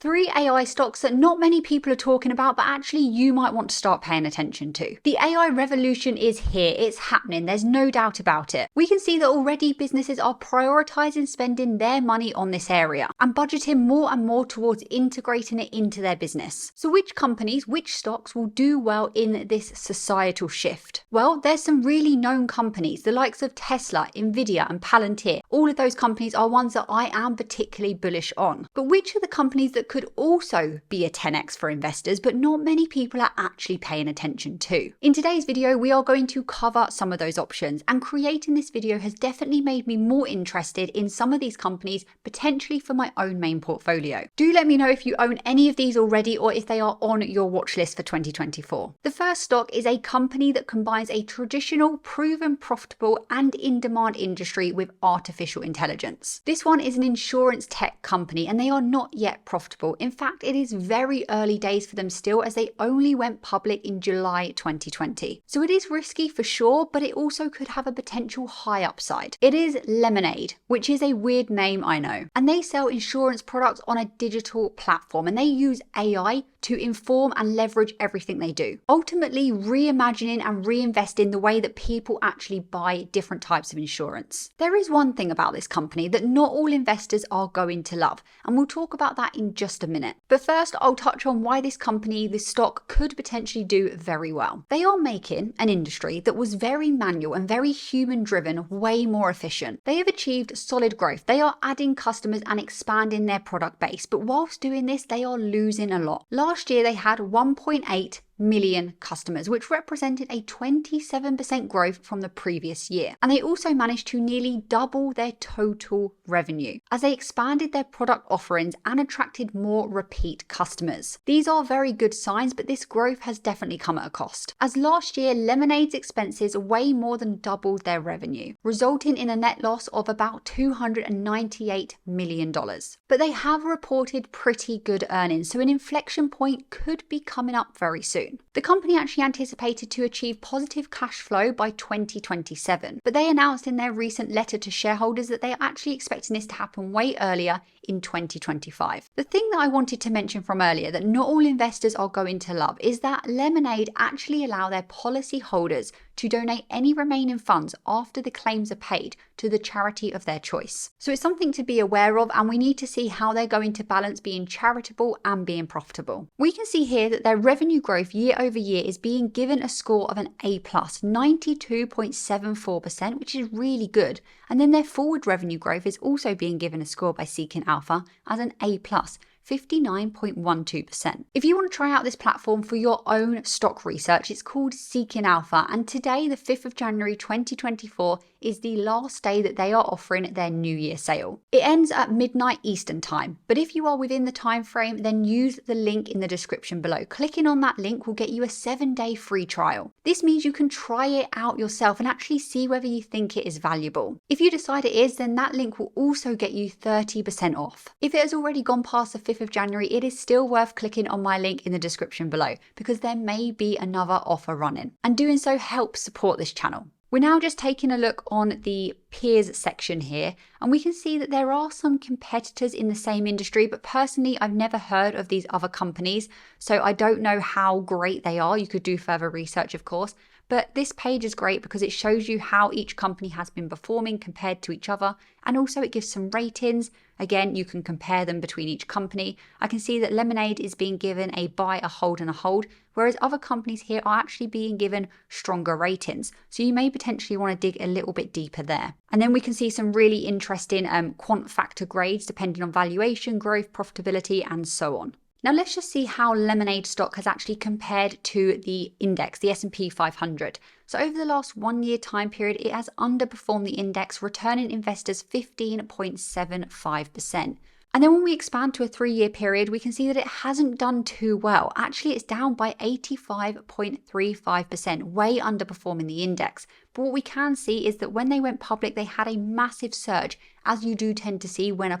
3 AI stocks that not many people are talking about, but actually you might want to start paying attention to. The AI revolution is here, it's happening, there's no doubt about it. We can see that already businesses are prioritizing spending their money on this area and budgeting more and more towards integrating it into their business. So which companies, which stocks will do well in this societal shift? Well, there's some really known companies, the likes of Tesla, Nvidia and Palantir. All of those companies are ones that I am particularly bullish on. But which are the companies that could also be a 10x for investors, but not many people are actually paying attention to? In today's video, we are going to cover some of those options, and creating this video has definitely made me more interested in some of these companies, potentially for my own main portfolio. Do let me know if you own any of these already or if they are on your watch list for 2024. The first stock is a company that combines a traditional, proven profitable and in-demand industry with artificial intelligence. This one is an insurance tech company and they are not yet profitable. In fact, it is very early days for them still, as they only went public in July 2020. So it is risky for sure, but it also could have a potential high upside. It is Lemonade, which is a weird name, I know. And they sell insurance products on a digital platform, and they use AI to inform and leverage everything they do, ultimately reimagining and reinvesting the way that people actually buy different types of insurance. There is one thing about this company that not all investors are going to love, and we'll talk about that in just a minute. But first, I'll touch on why this company, this stock, could potentially do very well. They are making an industry that was very manual and very human driven way more efficient. They have achieved solid growth. They are adding customers and expanding their product base, but whilst doing this, they are losing a lot. Last year, they had 1.8 million customers, which represented a 27% growth from the previous year. And they also managed to nearly double their total revenue as they expanded their product offerings and attracted more repeat customers. These are very good signs, but this growth has definitely come at a cost, as last year Lemonade's expenses way more than doubled their revenue, resulting in a net loss of about $298 million. But they have reported pretty good earnings, so an inflection point could be coming up very soon. The company actually anticipated to achieve positive cash flow by 2027, but they announced in their recent letter to shareholders that they are actually expecting this to happen way earlier in 2025. The thing that I wanted to mention from earlier that not all investors are going to love is that Lemonade actually allow their policy holders to donate any remaining funds after the claims are paid to the charity of their choice. So it's something to be aware of, and we need to see how they're going to balance being charitable and being profitable. We can see here that their revenue growth year over year is being given a score of an A+, 92.74%, which is really good. And then their forward revenue growth is also being given a score by Seeking Alpha as an A+, 59.12%. If you want to try out this platform for your own stock research, it's called Seeking Alpha, and today, the 5th of January 2024, is the last day that they are offering their New Year sale. It ends at midnight Eastern time, but if you are within the time frame, then use the link in the description below. Clicking on that link will get you a 7-day free trial. This means you can try it out yourself and actually see whether you think it is valuable. If you decide it is, then that link will also get you 30% off. If it has already gone past the 5th of January, it is still worth clicking on my link in the description below, because there may be another offer running, and doing so helps support this channel. We're now just taking a look on the peers section here, and we can see that there are some competitors in the same industry, but personally I've never heard of these other companies, so I don't know how great they are. You could do further research, of course, but this page is great because it shows you how each company has been performing compared to each other, and also it gives some ratings. Again, you can compare them between each company. I can see that Lemonade is being given a buy, a hold and a hold, whereas other companies here are actually being given stronger ratings. So you may potentially want to dig a little bit deeper there. And then we can see some really interesting quant factor grades depending on valuation, growth, profitability, and so on. Now let's just see how Lemonade stock has actually compared to the index, the S&P 500. So over the last 1 year time period, it has underperformed the index, returning investors 15.75%. And then when we expand to a 3-year period, we can see that it hasn't done too well. Actually, it's down by 85.35%, way underperforming the index. But what we can see is that when they went public, they had a massive surge, as you do tend to see when a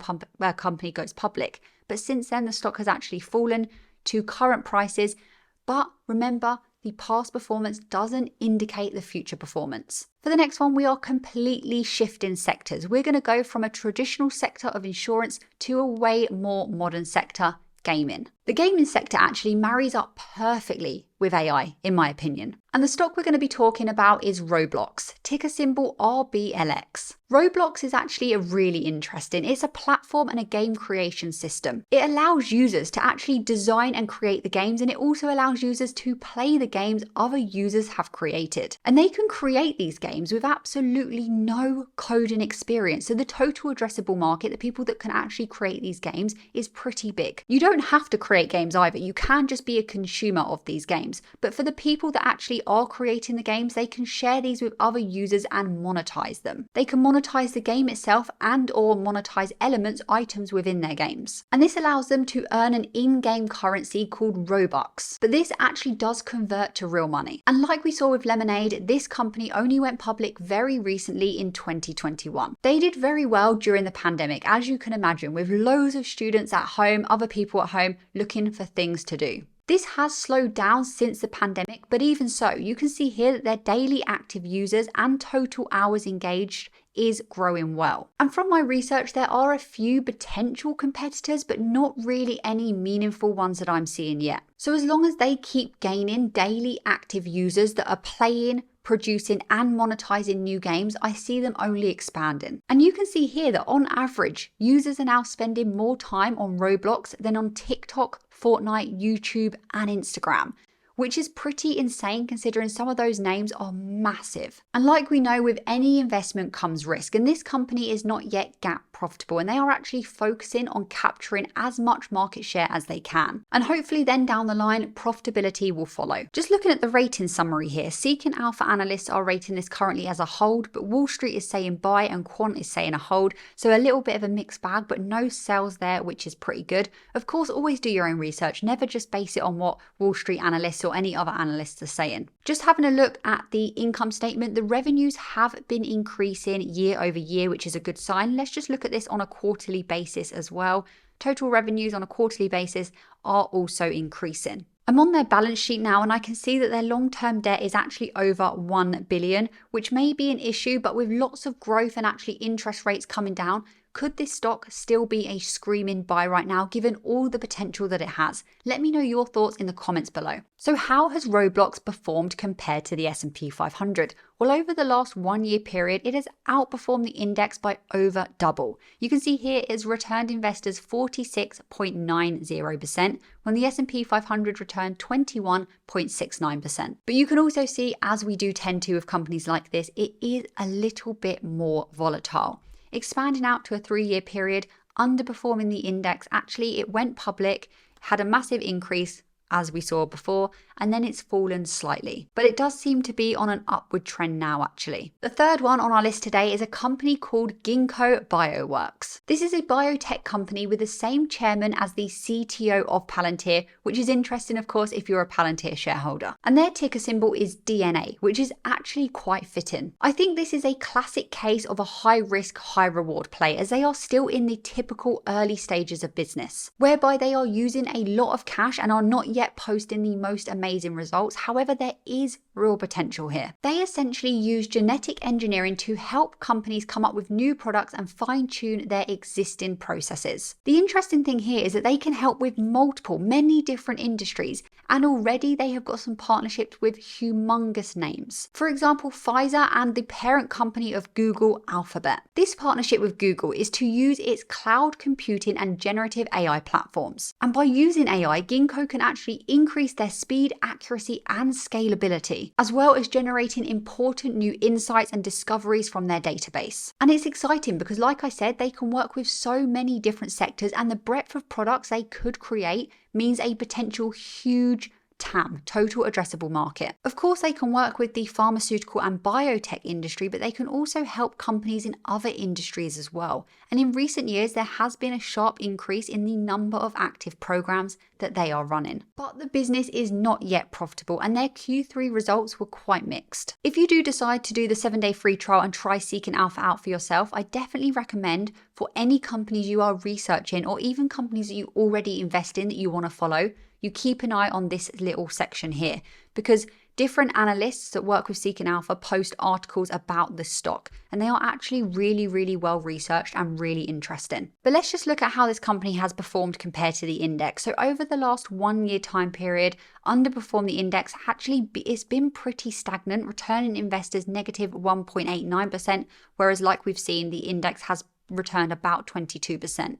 company goes public. But since then, the stock has actually fallen to current prices. But remember, the past performance doesn't indicate the future performance. For the next one, we are completely shifting sectors. We're going to go from a traditional sector of insurance to a way more modern sector, gaming. The gaming sector actually marries up perfectly with AI, in my opinion. And the stock we're going to be talking about is Roblox, ticker symbol RBLX. Roblox is actually a really interesting. It's a platform and a game creation system. It allows users to actually design and create the games, and it also allows users to play the games other users have created. And they can create these games with absolutely no coding experience. So the total addressable market, the people that can actually create these games, is pretty big. You don't have to create games either. You can just be a consumer of these games. But for the people that actually are creating the games, they can share these with other users and monetize them. They can monetize the game itself and or monetize elements, items within their games. And this allows them to earn an in-game currency called Robux. But this actually does convert to real money. And like we saw with Lemonade, this company only went public very recently in 2021. They did very well during the pandemic, as you can imagine, with loads of students at home, other people at home looking for things to do. This has slowed down since the pandemic, but even so, you can see here that their daily active users and total hours engaged is growing well. And from my research, there are a few potential competitors, but not really any meaningful ones that I'm seeing yet. So as long as they keep gaining daily active users that are playing, producing and monetizing new games, I see them only expanding. And you can see here that on average, users are now spending more time on Roblox than on TikTok, Fortnite, YouTube, and Instagram, which is pretty insane considering some of those names are massive. And like we know, with any investment comes risk, and this company is not yet GAAP profitable, and they are actually focusing on capturing as much market share as they can. And hopefully then down the line, profitability will follow. Just looking at the rating summary here, Seeking Alpha analysts are rating this currently as a hold, but Wall Street is saying buy and Quant is saying a hold. So a little bit of a mixed bag, but no sales there, which is pretty good. Of course, always do your own research. Never just base it on what Wall Street analysts or any other analysts are saying. Just having a look at the income statement, the revenues have been increasing year over year, which is a good sign. Let's just look at this on a quarterly basis as well. Total revenues on a quarterly basis are also increasing. I'm on their balance sheet now and I can see that their long-term debt is actually over 1 billion, which may be an issue, but with lots of growth and actually interest rates coming down, could this stock still be a screaming buy right now, given all the potential that it has? Let me know your thoughts in the comments below. So how has Roblox performed compared to the S&P 500? Well, over the last 1 year period, it has outperformed the index by over double. You can see here it's returned investors 46.90%, when the S&P 500 returned 21.69%. But you can also see, as we do tend to with companies like this, it is a little bit more volatile. Expanding out to a 3-year period, underperforming the index. Actually, it went public, had a massive increase, as we saw before, and then it's fallen slightly. But it does seem to be on an upward trend now, actually. The third one on our list today is a company called Ginkgo Bioworks. This is a biotech company with the same chairman as the CTO of Palantir, which is interesting, of course, if you're a Palantir shareholder. And their ticker symbol is DNA, which is actually quite fitting. I think this is a classic case of a high-risk, high-reward play, as they are still in the typical early stages of business, whereby they are using a lot of cash and are not yet posting the most amazing results. However, there is real potential here. They essentially use genetic engineering to help companies come up with new products and fine-tune their existing processes. The interesting thing here is that they can help with many different industries, and already they have got some partnerships with humongous names. For example, Pfizer and the parent company of Google, Alphabet. This partnership with Google is to use its cloud computing and generative AI platforms. And by using AI, Ginkgo can actually increase their speed, accuracy, and scalability, as well as generating important new insights and discoveries from their database. And it's exciting because, like I said, they can work with so many different sectors, and the breadth of products they could create means a potential huge TAM, total addressable market. Of course, they can work with the pharmaceutical and biotech industry, but they can also help companies in other industries as well. And in recent years, there has been a sharp increase in the number of active programs that they are running. But the business is not yet profitable, and their Q3 results were quite mixed. If you do decide to do the 7-day free trial and try Seeking Alpha out for yourself, I definitely recommend, for any companies you are researching or even companies that you already invest in that you want to follow, you keep an eye on this little section here, because Different analysts that work with Seeking Alpha post articles about the stock, and they are actually really, really well researched and really interesting. But let's just look at how this company has performed compared to the index. So over the last 1 year time period, underperformed the index. Actually, it's been pretty stagnant, returning investors negative 1.89%, whereas like we've seen, the index has returned about 22%.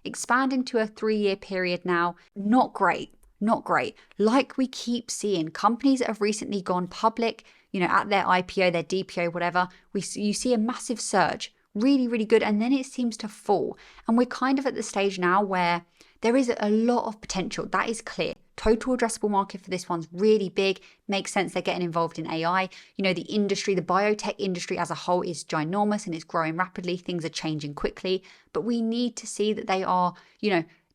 Expanding to a 3-year period now, not great. Not great. Like we keep seeing, companies that have recently gone public, at their IPO, their DPO, whatever, you see a massive surge, really, really good, and then it seems to fall. And we're kind of at the stage now where there is a lot of potential. That is clear. Total addressable market for this one's really big. Makes sense they're getting involved in AI. The industry, the biotech industry as a whole is ginormous and it's growing rapidly. Things are changing quickly, but we need to see that they are,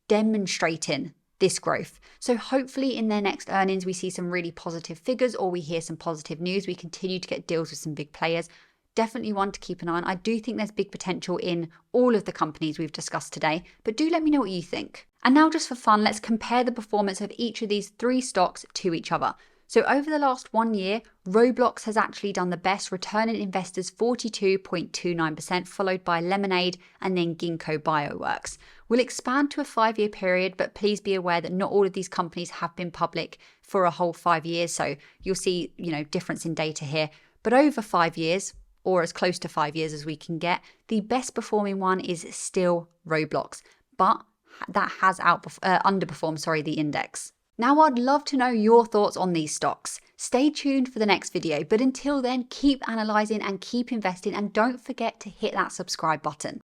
demonstrating this growth. So hopefully in their next earnings, we see some really positive figures or we hear some positive news. We continue to get deals with some big players. Definitely one to keep an eye on. I do think there's big potential in all of the companies we've discussed today, but do let me know what you think. And now just for fun, let's compare the performance of each of these 3 stocks to each other. So over the last 1 year, Roblox has actually done the best, returning investors 42.29%, followed by Lemonade and then Ginkgo Bioworks. We'll expand to a 5-year period, but please be aware that not all of these companies have been public for a whole 5 years. So you'll see, difference in data here. But over 5 years, or as close to 5 years as we can get, the best performing one is still Roblox, but that has underperformed, the index. Now I'd love to know your thoughts on these stocks. Stay tuned for the next video, but until then, keep analysing and keep investing, and don't forget to hit that subscribe button.